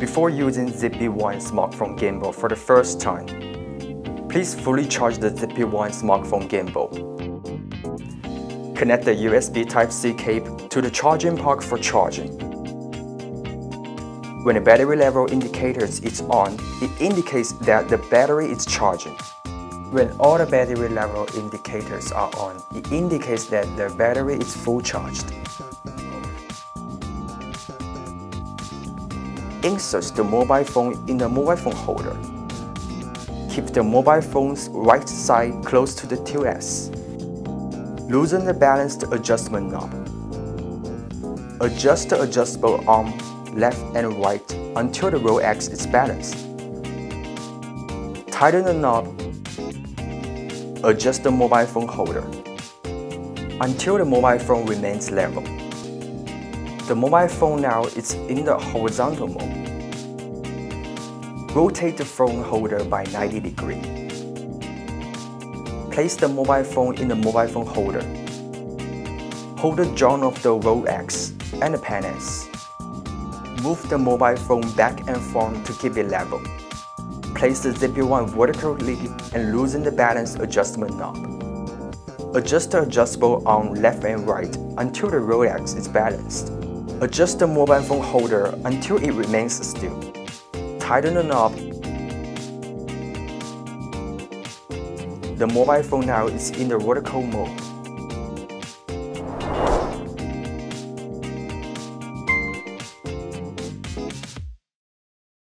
Before using ZP1 smartphone gimbal for the first time, please fully charge the ZP1 smartphone gimbal. Connect the USB Type-C cable to the charging port for charging. When the battery level indicator is on, it indicates that the battery is charging. When all the battery level indicators are on, it indicates that the battery is full charged. Insert the mobile phone in the mobile phone holder. Keep the mobile phone's right side close to the 2S. Loosen the balanced adjustment knob. Adjust the adjustable arm left and right until the roll axis is balanced. Tighten the knob. Adjust the mobile phone holder until the mobile phone remains level. The mobile phone now is in the horizontal mode. Rotate the phone holder by 90 degrees. Place the mobile phone in the mobile phone holder. Hold the joint of the roll axis and the pen S. Move the mobile phone back and forth to keep it level. Place the ZP1 vertically and loosen the balance adjustment knob. Adjust the adjustable arm left and right until the roll axis is balanced. Adjust the mobile phone holder until it remains still. Tighten the knob. The mobile phone now is in the vertical mode.